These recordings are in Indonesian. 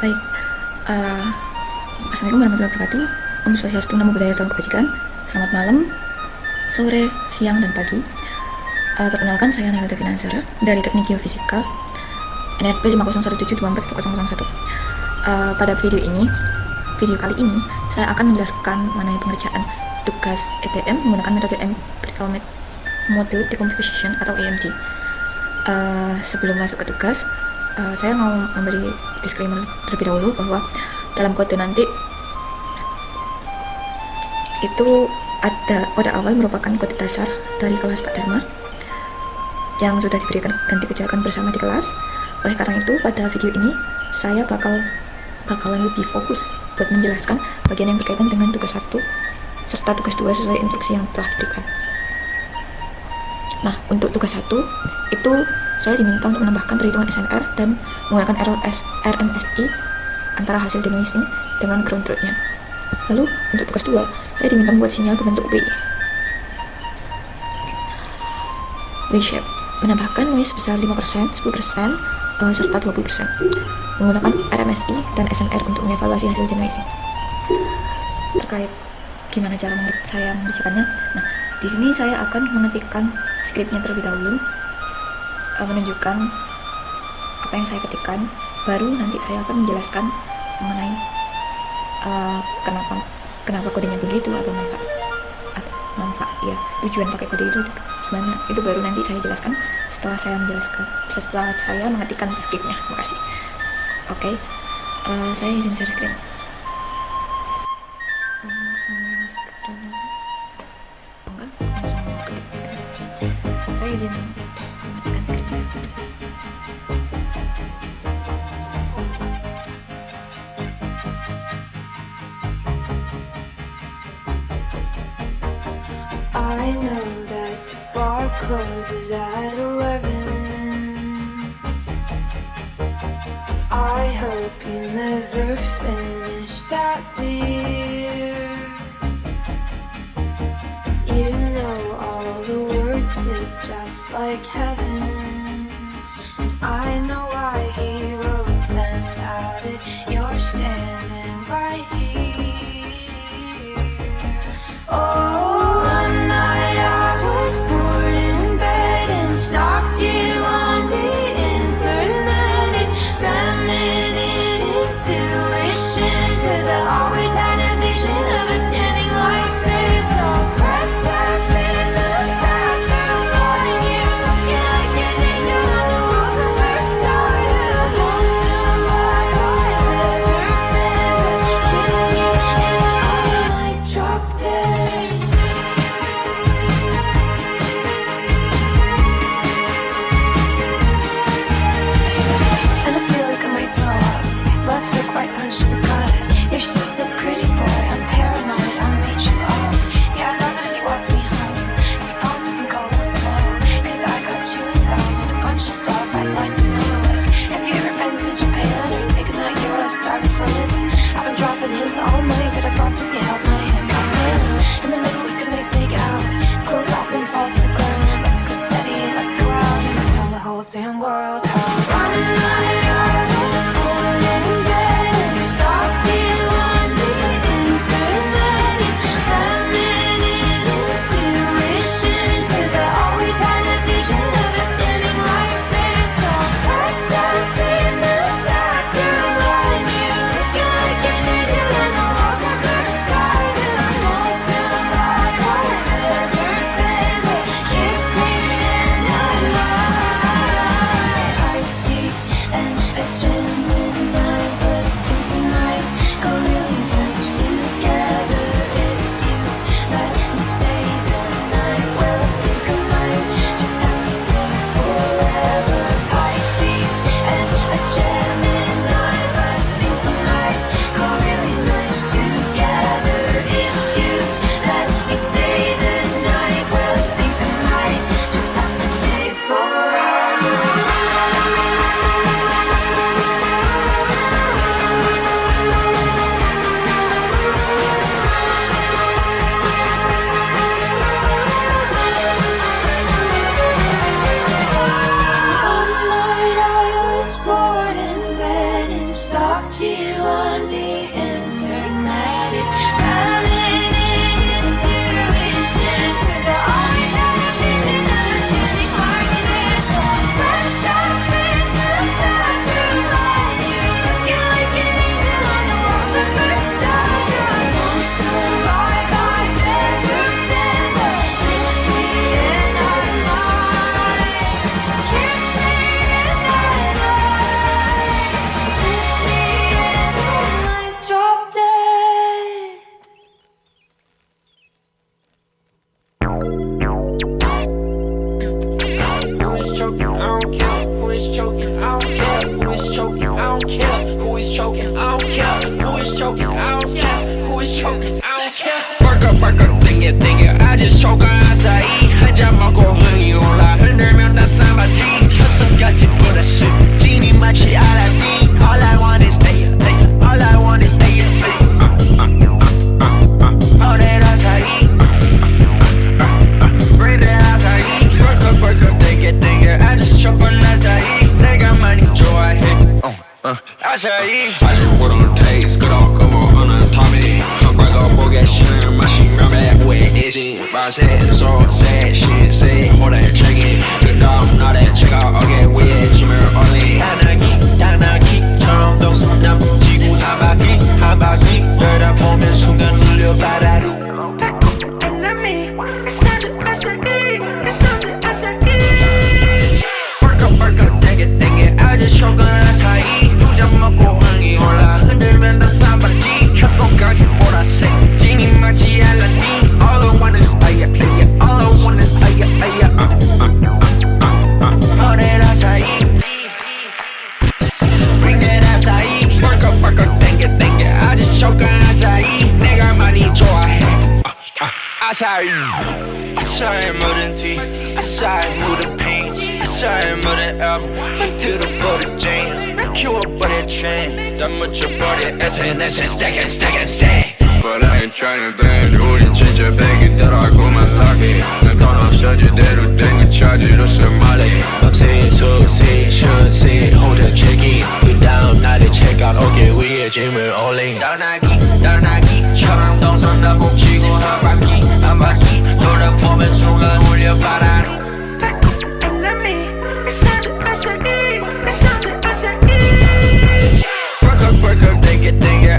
Baik, uh, Assalamualaikum warahmatullahi wabarakatuh. Om Swastiastu, Namo Buddhaya, Salam Kebajikan. Selamat malam, sore, siang, dan pagi. Perkenalkan, saya Nela Devina Azhara dari Teknik Geofisika NRP 501724101. Pada video kali ini, saya akan menjelaskan mengenai pengerjaan tugas EPM menggunakan metode Empirical Mode Decomposition atau EMD. Sebelum masuk ke tugas, saya mau memberi disclaimer terlebih dahulu bahwa dalam kode nanti itu ada kode awal merupakan kode dasar dari kelas Pak Dharma yang sudah diberikan ganti kejakan bersama di kelas. Oleh karena itu, pada video ini saya bakalan lebih fokus buat menjelaskan bagian yang berkaitan dengan tugas 1 serta tugas 2 sesuai instruksi yang telah diberikan. Nah, untuk tugas 1 itu saya diminta untuk menambahkan perhitungan SNR dan menggunakan error RMSI antara hasil denoising dengan ground truth-nya. Lalu untuk tugas 2, saya diminta membuat sinyal berbentuk W. W-shape, menambahkan noise sebesar 5%, 10%, serta 20%, menggunakan RMSI dan SNR untuk mengevaluasi hasil denoising. Terkait gimana cara saya mengerjakannya, nah, di sini saya akan mengetikkan skripnya terlebih dahulu, menunjukkan apa yang saya ketikkan, baru nanti saya akan menjelaskan mengenai kenapa kodenya begitu atau manfaat ya, tujuan pakai kode itu gimana, itu baru nanti saya jelaskan setelah saya mengetikkan skripnya. Makasih. Oke, saya izin share screen. Saya izin mengetikkan skripnya. I know that the bar closes at 11. I hope you never finish that beer. You know all the words to Just Like Heaven. I know why he wrote them out. You're standing right here. Oh, one night I was bored in bed and stalked you on the internet. It's feminine intuition, 'cause I always had a vision of us standing like this. So press that in the bathroom on you, looking like an angel on the walls of Versailles. The most alive I've ever been. Kiss me and I might drop dead. And I feel like I might throw up. Left hook, right punch to the gut. You're so pretty, boy. I'm paranoid, I'll meet you up. Yeah, I'd love it if you walked me home. If you promise we can go real slow, 'cause I got chewing gum and a bunch of stuff I'd like to know. Like, have you ever been to Japan or taken that Eurostar to France? I've been dropping hints all night that I'd love if you held my hand. Goddamn, in the middle we could make out. Close off and fall to the ground. Let's go steady, let's go out and tell the whole damn world how. One night I was born in bed and stalked you on the internet. It's feminine intuition, 'cause I always had a vision of us standing like this. So pressed up in the bathroom on you, looking like an angel on the walls of Versailles. The most alive I've ever been. Kiss me and I might. Pisces and a Gemini, but I think we might go really nice together if you let me stay the night. Well, I think I might just have to stay forever. Pisces and a Gemini, but I think we might go really nice together if you let me stay the night. Well, I think I might just have to stay forever. One night I was bored in bed and started talk to you on the internet. It's feminine intuition, 'cause I always had a vision of us standing like this. First up in the bathroom light, you looking like an angel on the walls at first sight. You're the most alive I've ever been, but kiss me and I might. Kiss me and I might. Kiss me and I might drop dead. Who is choking? I don't care. Who is choking? I don't care. Who is choking? I don't care. Who is choking? I don't care. Who is choking? I don't care. Who is choking? I don't care. Work up, think it. I just choke on acai. 한 잔 먹고 흥이 올라 흔들면 다 삼바지. 혀속까지 뿌렸어. 진이 마치 알라딘. All I want is stay. All I want is stay. All that acai. Bring that acai. Work up, think it. I just choke on acai. 내가 많이 좋아해. acai. I just put on the taste. 끄덕끄고 하는 텀이. break up, 보겠시는 마시면 배후에이지. 맛에 소세 시세 호래 책임. 그 다음 날에 제가 어깨 위에 짐을 올리. 당나귀처럼 동서남 지구 한 바퀴 들여다보면 순간 울려 바다로. Work up, think it. I just choke on acai. 두 잔 먹고 흥이 올라 흔들면 다 삼바지. 혀속까지 보라색 진이 마치 알라딘. All I want is aya. All I want is aya. All that acai. Bring that acai. Work up, think it. I just choke on acai. 내가 많이 좋아해. acai. acai 묻은 티, acai 묻은 paint, acai 묻은 album. 만들어버린 jam, 난 키워버린 trend. 다 묻혀버린 SNS에 stack. But I ain't trying to blend. 우린 진짜 백이더라고만 lucky. 난 돈 없어 제대로 된 건 찾으러서 말해. 밤새 소세 셔츠 호텔 check-in. 그 다음 날에 check out 어깨 위에 짐을 올린. 당나귀처럼 동선 복치고 한 바퀴 돌아보면 순간 울려 바다로. Work up, think it.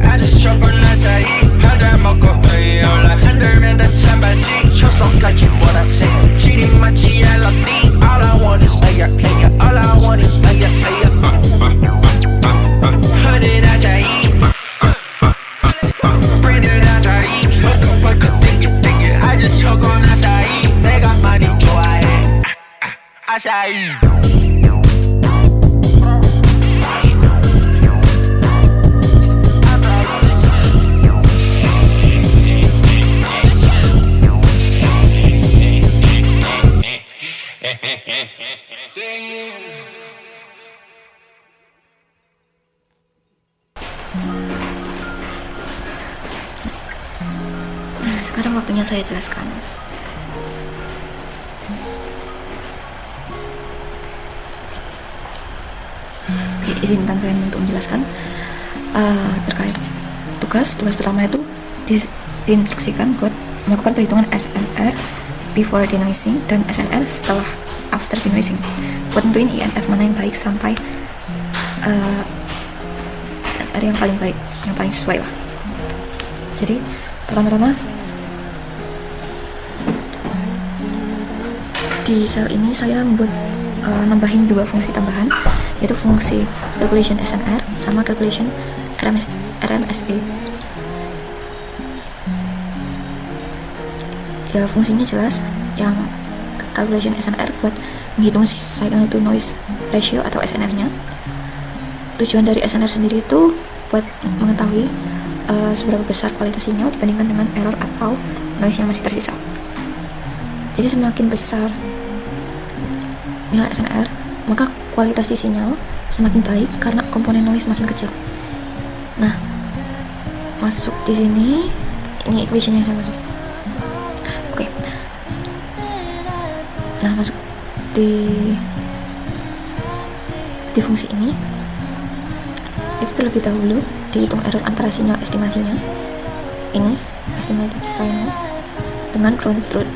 I just choke on acai. 한 잔 먹고 흥이 올라 흔들면 다 삼바지. 혀속까지 보라색 진이 마치 알라딘. All I want is aya. All I want is aya. Honey acai. Bring it acai. Work up, think it. I just choke on acai. 내가 많이 좋아해. acai. Nah, sekarang waktunya saya jelaskan. Oke, izinkan saya untuk menjelaskan terkait tugas pertama itu diinstruksikan buat melakukan perhitungan SNR before denoising dan SNR setelah after denoising, buat nentuin INF mana yang baik sampai SNR yang paling baik, yang paling sesuai lah. Jadi pertama-tama di sel ini saya membuat nambahin dua fungsi tambahan, yaitu fungsi calculation SNR sama calculation RMSE. Ya, fungsinya jelas. Yang calculation SNR buat menghitung signal to noise ratio atau SNR-nya. Tujuan dari SNR sendiri itu buat mengetahui seberapa besar kualitas sinyal dibandingkan dengan error atau noise yang masih tersisa. Jadi semakin besar nilai SNR, maka kualitas sinyal semakin baik karena komponen noise semakin kecil. Nah, masuk di sini, ini equation yang saya masuk. Oke. Nah, masuk di fungsi ini, itu terlebih dahulu dihitung error antara sinyal estimasinya, ini estimated signal, dengan ground truth.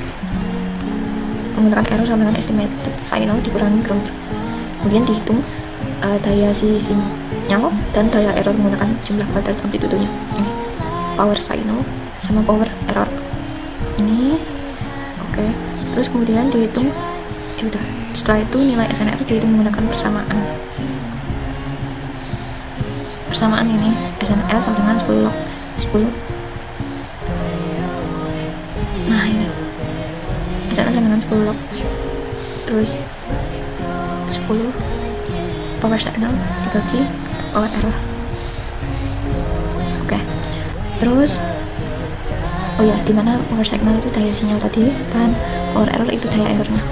Menggunakan error sama dengan estimated signal dikurangi ground truth. Kemudian dihitung daya si sinyal dan daya error menggunakan jumlah kuadrat amplitudenya. Ini power signal sama power error. Ini oke. Terus kemudian dihitung, udah. Setelah itu nilai SNR dihitung menggunakan persamaan. Persamaan ini SNR sama dengan 10 log 10. Nah ini SNR sama dengan 10 log, terus 10 power signal dibagi power error. Oke. Terus oh ya, dimana power signal itu daya sinyal tadi dan power error itu daya errornya.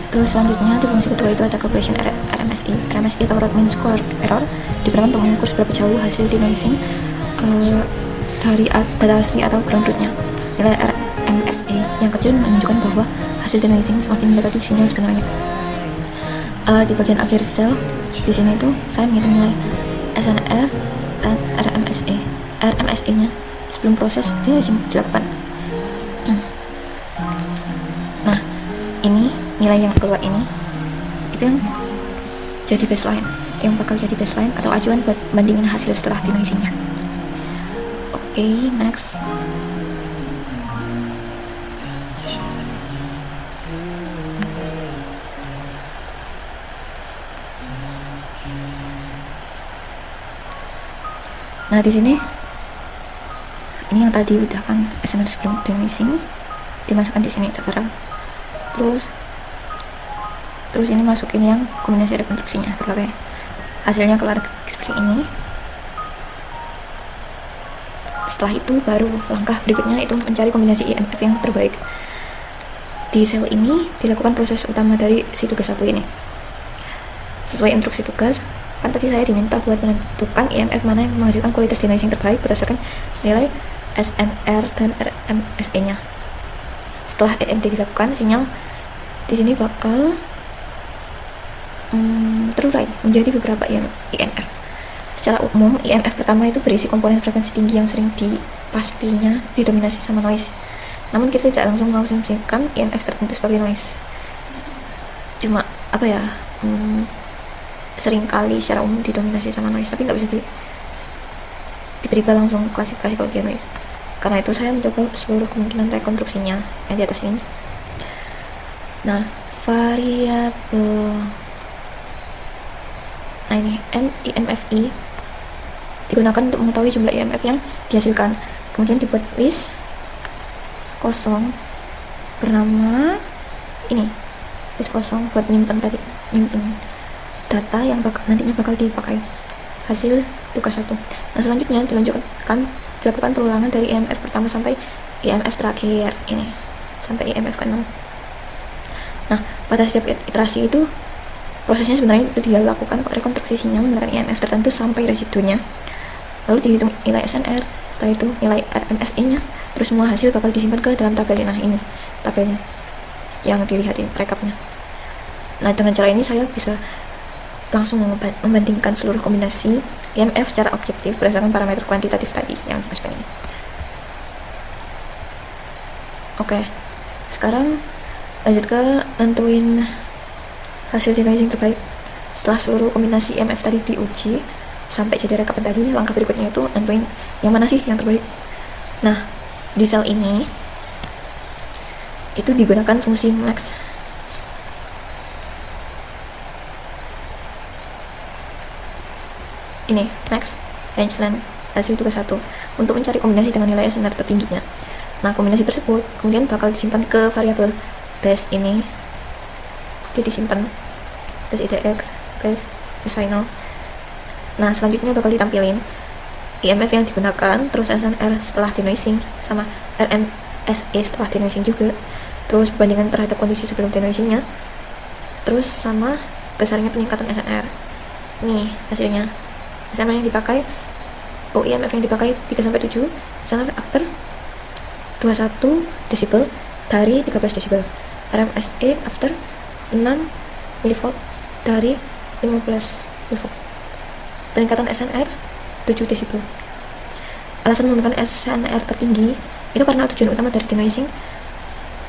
Terus selanjutnya di fungsi kedua itu ada calculation RMSE. RMSE atau root mean square error digunakan untuk mengukur seberapa jauh hasil denoising dari data asli atau ground truth-nya. Nilai RMSE yang kecil menunjukkan bahwa hasil denoising semakin mendekati sinyal sebenarnya. Di bagian akhir sel di sini itu saya menghitung nilai SNR dan RMSE. RMSE-nya sebelum proses denoising dilakukan. Nah, ini nilai yang keluar ini itu yang jadi baseline, yang bakal jadi baseline atau acuan buat bandingin hasil setelah denoisingnya. Oke, next. Nah, di sini ini yang tadi udah kan SNR sebelum denoising dimasukkan di sini tertera. Terus ini masukin yang kombinasi rekonstruksinya berbagai. Hasilnya keluar seperti ini. Setelah itu baru langkah berikutnya itu mencari kombinasi IMF yang terbaik. Di sel ini dilakukan proses utama dari si tugas satu ini. Sesuai instruksi tugas, kan tadi saya diminta buat menentukan IMF mana yang menghasilkan kualitas denoising terbaik berdasarkan nilai SNR dan RMSE-nya. Setelah EMD dilakukan, sinyal di sini bakal terurai menjadi beberapa IMF. Secara umum, IMF pertama itu berisi komponen frekuensi tinggi yang sering pastinya didominasi sama noise. Namun kita tidak langsung mengasumsikan IMF tertentu sebagai noise. Cuma seringkali secara umum didominasi sama noise, tapi nggak bisa diberi langsung klasifikasi kalau dia noise. Karena itu saya mencoba seluruh kemungkinan rekonstruksinya yang di atas ini. Nah, variabel ini IMFI digunakan untuk mengetahui jumlah IMF yang dihasilkan. Kemudian dibuat list kosong bernama ini, list kosong buat nyimpen data yang nantinya bakal dipakai hasil tugas satu. Nah, selanjutnya dilakukan perulangan dari IMF pertama sampai IMF terakhir ini, sampai IMF ke-6. Nah, pada setiap iterasi itu prosesnya sebenarnya itu dilakukan rekonstruksi sinyal menggunakan IMF tertentu sampai residunya, lalu dihitung nilai SNR, setelah itu nilai RMSE-nya, terus semua hasil bakal disimpan ke dalam tabel. Nah, ini tabelnya yang dilihatin rekapnya. Nah, dengan cara ini saya bisa langsung membandingkan seluruh kombinasi IMF secara objektif berdasarkan parameter kuantitatif tadi yang dimasukkan ini. Oke, sekarang lanjut ke nentuin hasil denoising terbaik. Setelah seluruh kombinasi IMF tadi diuji sampai jadi rekapan tadi, langkah berikutnya itu nentuin yang mana sih yang terbaik. Nah, di sel ini itu digunakan fungsi max. Ini max range length hasil tugas 1 untuk mencari kombinasi dengan nilai SNR tertingginya. Nah, kombinasi tersebut kemudian bakal disimpan ke variabel base ini. Oke, disimpan base IDX, base final. Nah, selanjutnya bakal ditampilin IMF yang digunakan, terus SNR setelah denoising sama RMSE setelah denoising juga, terus perbandingan terhadap kondisi sebelum denoisingnya, terus sama besarnya peningkatan SNR. Nih hasilnya. SNR yang dipakai, IMF yang dipakai 3-7, SNR after 21 desibel dari 13 desibel, RMSE after 6 mV dari 15 mV. peningkatan SNR 7 desibel. Alasan menggunakan SNR tertinggi itu karena tujuan utama dari denoising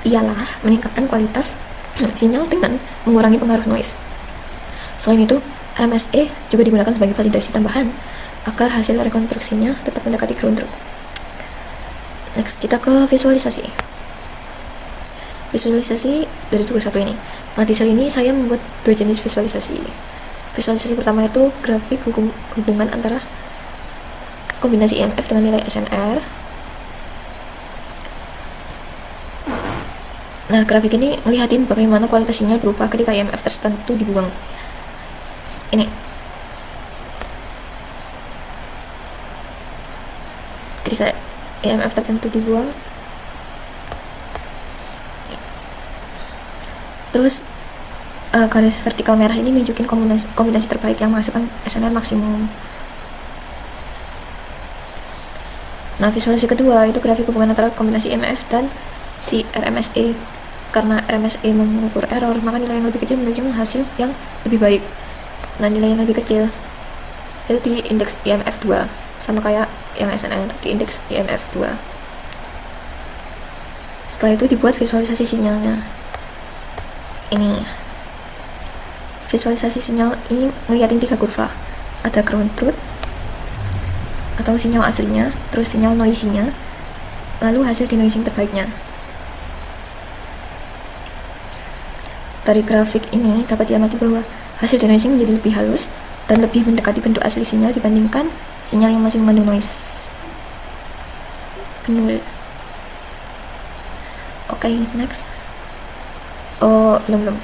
ialah meningkatkan kualitas sinyal dengan mengurangi pengaruh noise. Selain itu, RMSE juga digunakan sebagai validasi tambahan agar hasil rekonstruksinya tetap mendekati ground truth. Next, kita ke visualisasi. Visualisasi dari juga satu ini. Nah, di sel ini saya membuat dua jenis visualisasi. Visualisasi pertama itu grafik hubungan antara kombinasi EMF dengan nilai SNR. Nah, grafik ini ngelihatin bagaimana kualitas sinyal berubah ketika EMF tertentu dibuang. Ini. Ketika EMF tertentu dibuang. Terus garis vertikal merah ini nunjukin kombinasi terbaik yang menghasilkan SNR maksimum. Nah, visualisasi kedua itu grafik hubungan antara kombinasi EMF dan si RMSE. Karena RMSE mengukur error, maka nilai yang lebih kecil menunjukkan hasil yang lebih baik. Nah, nilai yang lebih kecil itu di indeks EMF 2, sama kayak yang SNR di indeks EMF 2. Setelah itu dibuat visualisasi sinyalnya. Ini visualisasi sinyal ini ngeliatin 3 kurva. Ada ground truth atau sinyal aslinya, terus sinyal noisy-nya, lalu hasil denoising terbaiknya. Dari grafik ini dapat diamati bahwa hasil denoising menjadi lebih halus dan lebih mendekati bentuk asli sinyal dibandingkan sinyal yang masih mengandung noise. Benul. Oke, next. Belum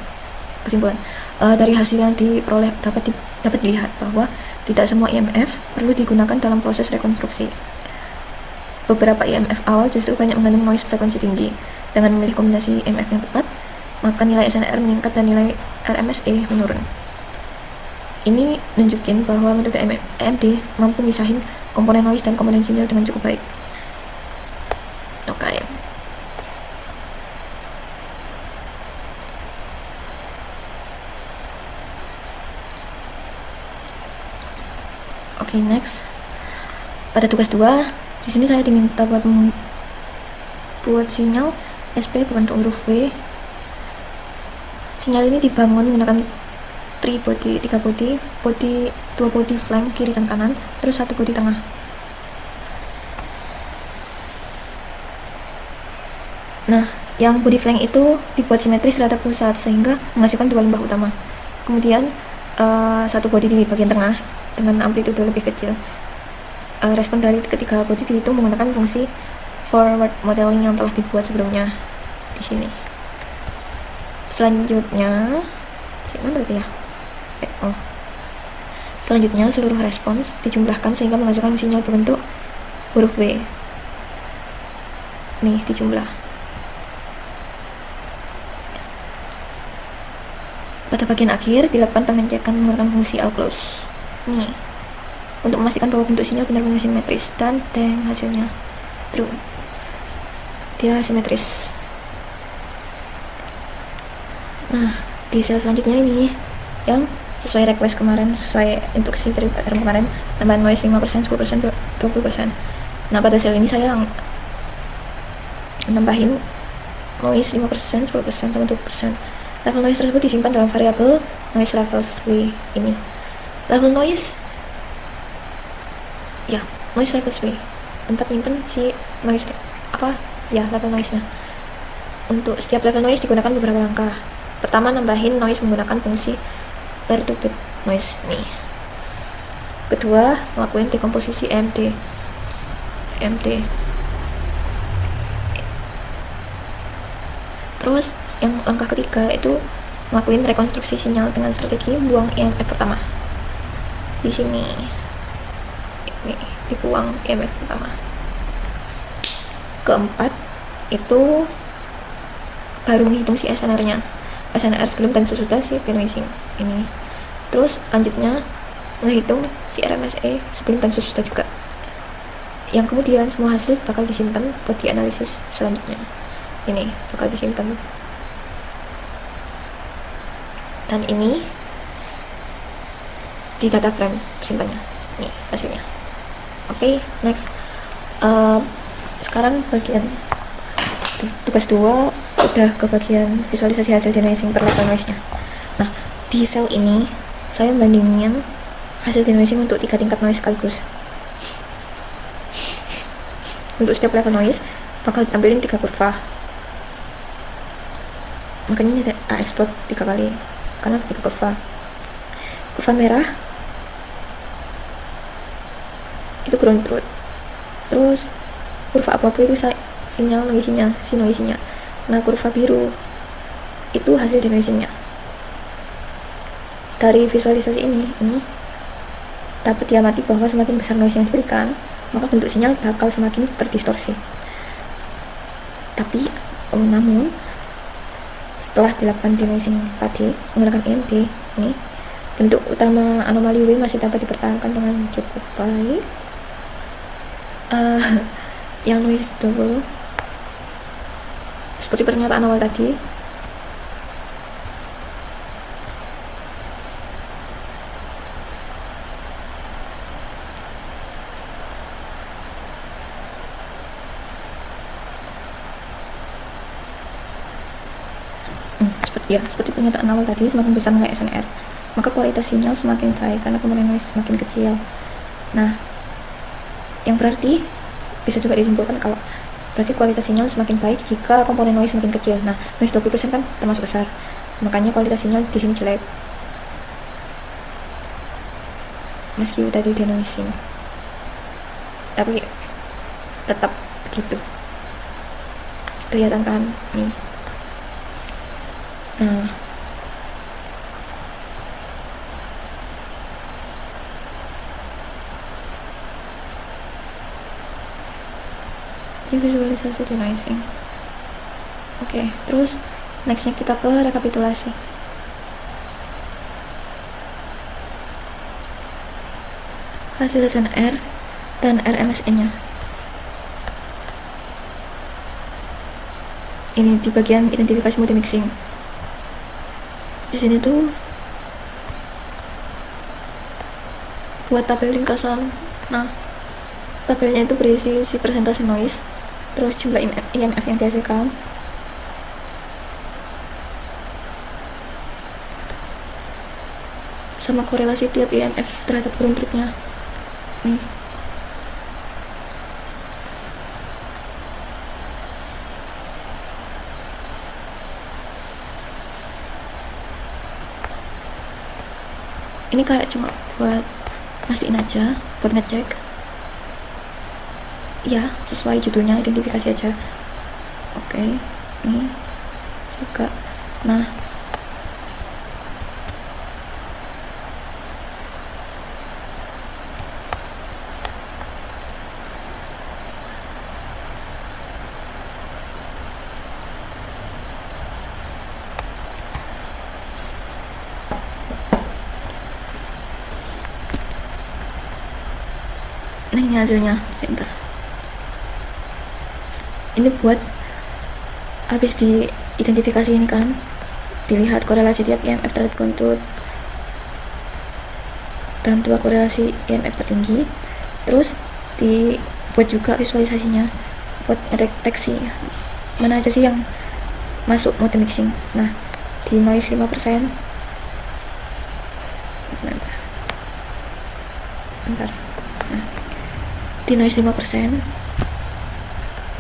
kesimpulan. Dari hasil yang diperoleh dapat dilihat bahwa tidak semua EMF perlu digunakan dalam proses rekonstruksi. Beberapa EMF awal justru banyak mengandung noise frekuensi tinggi. Dengan memilih kombinasi EMF yang tepat, maka nilai SNR meningkat dan nilai RMSE menurun. Ini nunjukin bahwa metode EMD mampu misahin komponen noise dan komponen sinyal dengan cukup baik. Oke. Oke, next. Pada tugas 2, di sini saya diminta buat membuat sinyal SP berbentuk huruf W. Sinyal ini dibangun menggunakan 3 body, 2 body flank kiri dan kanan, terus 1 body tengah. Nah, yang body flank itu dibuat simetris terhadap pusat sehingga menghasilkan 2 lembah utama. Kemudian 1 body di bagian tengah dengan amplitude lebih kecil. Respon dari ketiga body dihitung menggunakan fungsi forward modeling yang telah dibuat sebelumnya di sini. Selanjutnya, gimana berarti ya? Selanjutnya seluruh respons dijumlahkan sehingga menghasilkan sinyal berbentuk huruf W. Nih, dijumlah. Pada bagian akhir dilakukan pengecekan menggunakan fungsi L-close. Nih, untuk memastikan bahwa bentuk sinyal benar-benar simetris dan hasilnya true. Dia simetris. Nah, di sel selanjutnya ini yang sesuai request kemarin, sesuai instruksi dari pattern kemarin, tambahan noise 5%, 10%, 20%. Nah, pada sel ini saya nambahin noise 5%, 10%, sama 20%. Level noise tersebut disimpan dalam variabel noise levels W ini. Level noise levels W, tempat nyimpen si noise level noise nya. Untuk setiap level noise digunakan beberapa langkah. Pertama, nambahin noise menggunakan fungsi pair to bit noise nih. Kedua, ngelakuin dekomposisi EMD. Terus yang langkah ketiga itu ngelakuin rekonstruksi sinyal dengan strategi buang EMF pertama. Di sini ini dibuang EMF pertama. Keempat itu baru menghitung si SNR-nya. SNR sebelum dan sesudah si denoising ini. Terus lanjutnya menghitung si RMSE sebelum dan sesudah juga. Yang kemudian semua hasil bakal disimpan buat dianalisis selanjutnya. Ini bakal disimpan. Dan ini di data frame simpannya. nih hasilnya. Oke, next. Eh, sekarang bagian tugas 2 udah ke bagian visualisasi hasil denoising per level noise nya. Nah, di sel ini saya bandingin hasil denoising untuk 3 tingkat noise sekaligus. Untuk setiap level noise bakal ditampilin 3 kurva, makanya ini explode 3 kali karena ada 3 kurva. Kurva merah itu ground truth, terus kurva abu-abu itu sinyal noisy-nya, si noisy-nya. Nah, kurva biru itu hasil denoising-nya. Dari visualisasi ini dapat diamati bahwa semakin besar noise yang diberikan, maka bentuk sinyal bakal semakin terdistorsi. Tapi namun setelah dilakukan denoising tadi menggunakan EMD, ini bentuk utama anomali W masih dapat dipertahankan dengan cukup baik. Yang noise double seperti pernyataan awal tadi, seperti pernyataan awal tadi, semakin besar nilai SNR maka kualitas sinyal semakin baik karena komponen noise semakin kecil. Nah, yang berarti bisa juga disimpulkan kalau berarti kualitas sinyal semakin baik jika komponen noise semakin kecil. Nah, noise 20% kan termasuk besar, makanya kualitas sinyal di sini jelek meski udah di denoising, tapi tetap begitu kelihatan kan nih. Nah, ini visualisasi denoising. Oke, terus nextnya kita ke rekapitulasi. Hasil SNR dan RMSE-nya. Ini di bagian identifikasi multimixing. Di sini tuh buat tabel ringkasan. Nah, tabelnya itu berisi si persentase noise, terus jumlah IMF yang dihasilkan, sama korelasi tiap IMF terhadap ground truth-nya. Nih. Ini kayak cuma buat mastiin aja, buat ngecek ya sesuai judulnya, identifikasi aja. Oke, ini juga. Nah, ini hasilnya. Sebentar. Ini buat habis diidentifikasi ini kan, dilihat korelasi tiap IMF terhadap ground truth dan 2 korelasi IMF tertinggi. Terus dibuat juga visualisasinya buat ngedeteksi mana aja sih yang masuk multimixing. Nah, di noise 5%. Bentar. Nah, di noise 5%,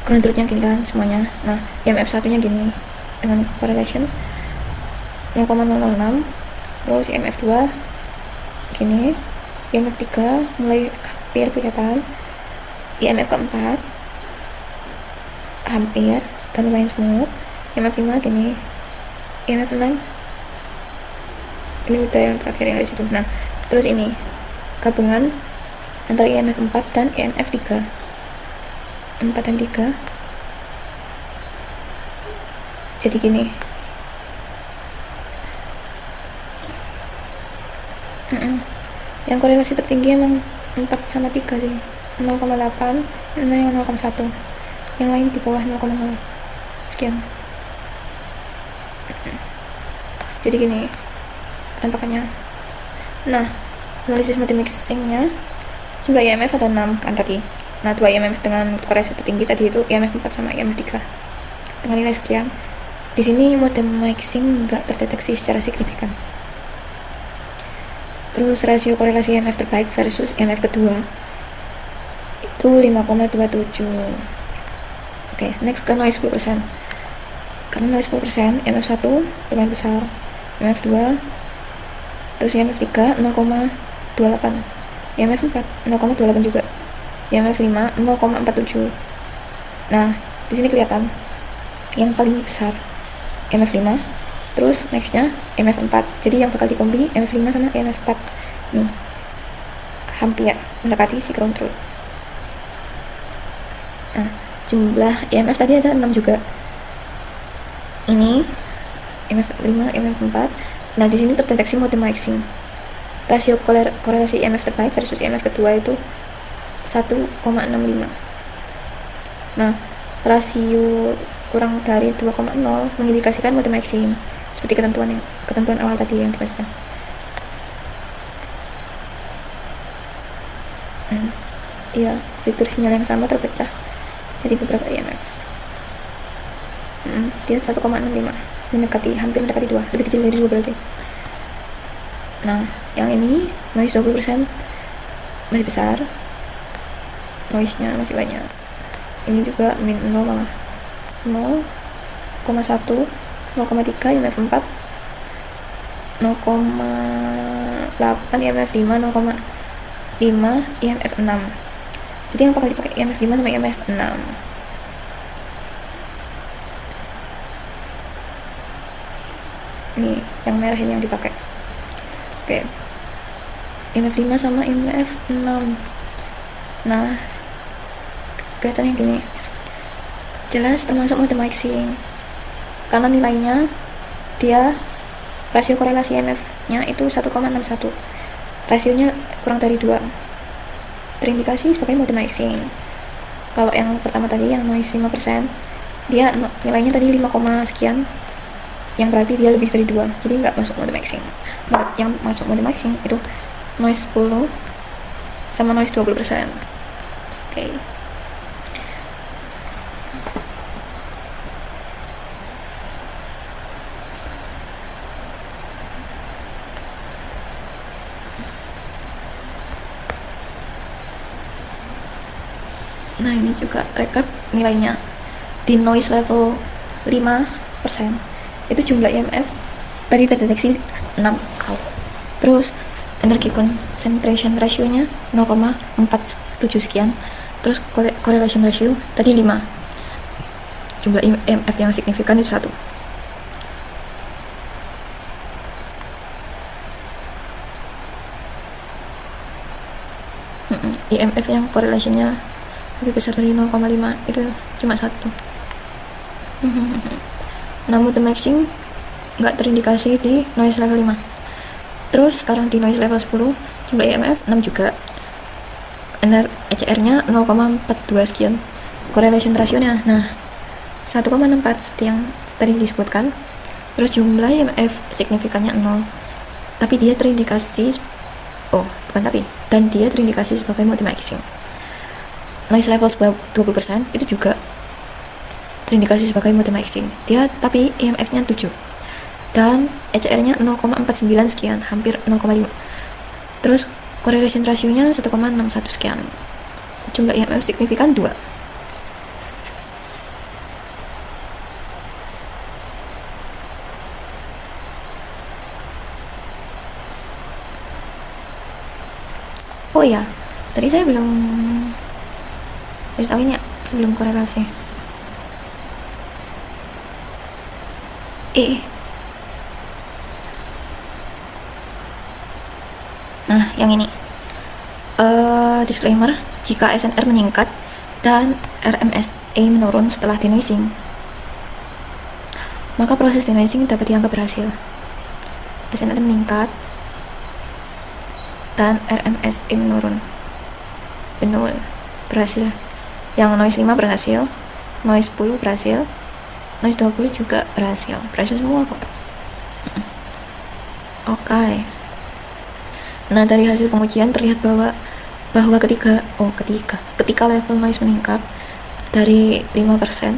ground truth-nya gini kan semuanya. Nah, IMF satunya gini dengan correlation 0,006, terus IMF 2 gini, IMF 3 mulai hampir kelihatan, IMF keempat hampir dan lumayan smooth, IMF 5 gini, IMF 6 ini udah yang terakhir yang dari situ. Nah, terus ini gabungan antara IMF 4 dan IMF 3, 4 dan 3 jadi gini. Yang korelasi tertinggi emang 4 sama 3 sih, 0,8, nah yang 0,1, yang lain di bawah 0,0 sekian. Jadi gini penampakannya. Nah, analisis multimixingnya jumlah IMF ada 6 kan tadi. Nah, 2 IMF dengan korelasi tertinggi tadi itu IMF 4 sama IMF 3 dengan nilai sekian. Di sini mode mixing nggak terdeteksi secara signifikan. Terus rasio korelasi IMF terbaik versus IMF kedua itu 5,27. Oke, next ke noise 10%. Karena noise 10%, IMF 1 lumayan besar, IMF 2, terus IMF 3 0,28, IMF 4 0,28 juga, IMF 5 0,47. Nah, di sini kelihatan yang paling besar IMF 5, terus nextnya IMF 4. Jadi yang bakal dikombi IMF 5 sama IMF 4 nih, hampir mendapati si ground truth. Nah, jumlah IMF tadi ada 6 juga. Ini IMF 5, IMF 4. Nah, di sini terdeteksi mode mixing. Rasio korelasi IMF terbaik versus IMF kedua itu 1,65. Nah, rasio kurang dari 2,0 mengindikasikan mode mixing seperti ketentuan awal tadi yang dimasukkan. Iya, fitur sinyal yang sama terpecah jadi beberapa IMF. Dia 1,65, hampir mendekati 2, lebih kecil dari 2 berarti. Nah, yang ini noise 20% masih besar, noise-nya masih banyak. Ini juga min 0 malah 0,1, 0,3 IMF 4, 0,8 IMF 5, 0,5 IMF 6. Jadi yang bakal dipakai IMF 5 sama IMF 6. Nih, yang merah ini yang dipakai. Oke. IMF 5 sama IMF 6. Nah, kelihatannya gini. Jelas termasuk mode mixing. Karena nilainya dia rasio korelasi IMF-nya itu 1,61. Rasionya kurang dari 2. Terindikasi sebagai mode mixing. Kalau yang pertama tadi yang noise 5%, dia nilainya tadi 5, sekian, yang berarti dia lebih dari 2, jadi nggak masuk mode mixing. Yang masuk mode mixing itu noise 10 sama noise 20%. Oke. Nah, ini juga rekap nilainya. Di noise level 5% itu jumlah IMF tadi terdeteksi 6 kau. Terus energi concentration ratio-nya 0,47 sekian. Terus correlation ratio tadi 5. Jumlah IMF yang signifikan itu 1. IMF yang correlation-nya lebih besar dari 0,5 itu cuma 1. Nah, mode mixing nggak terindikasi di noise level 5. Terus sekarang di noise level 10 jumlah IMF 6 juga, ECR-nya 0,42 sekian, correlation ratio-nya nah 1,64 seperti yang tadi disebutkan. Terus jumlah IMF signifikannya 0, tapi dia terindikasi dan dia terindikasi sebagai mode mixing. Noise level 20% itu juga terindikasi sebagai mode mixing. Dia tapi IMF-nya 7 dan ECR-nya 0,49 sekian, hampir 0,5. Terus correlation ratio-nya 1,61 sekian. Jumlah IMF signifikan 2. Oh ya, tadi saya belum beritahuin ya sebelum korelasi. Nah, yang ini disclaimer, jika SNR meningkat dan RMSE menurun setelah denoising, maka proses denoising dapat dianggap berhasil. SNR meningkat dan RMSE menurun, benar, berhasil. Yang noise 5 berhasil, noise 10 berhasil, noise 20 juga berhasil semua kok. Oke. Nah, dari hasil pengujian terlihat bahwa bahwa ketika level noise meningkat dari 5%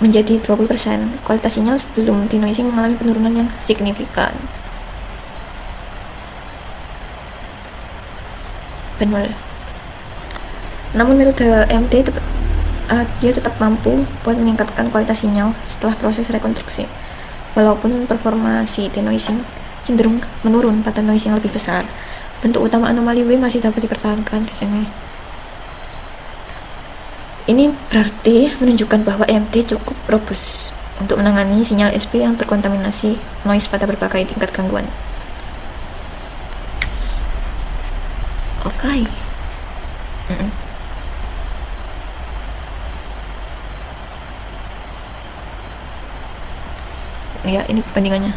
menjadi 20%, kualitas sinyal sebelum denoising mengalami penurunan yang signifikan. Benar. Namun metode EMT dia tetap mampu buat meningkatkan kualitas sinyal setelah proses rekonstruksi. Walaupun performa si denoising cenderung menurun pada noise yang lebih besar, bentuk utama anomali W masih dapat dipertahankan di sini. Ini berarti menunjukkan bahwa EMT cukup robust untuk menangani sinyal SP yang terkontaminasi noise pada berbagai tingkat gangguan. Oke. Ya, ini perbandingannya.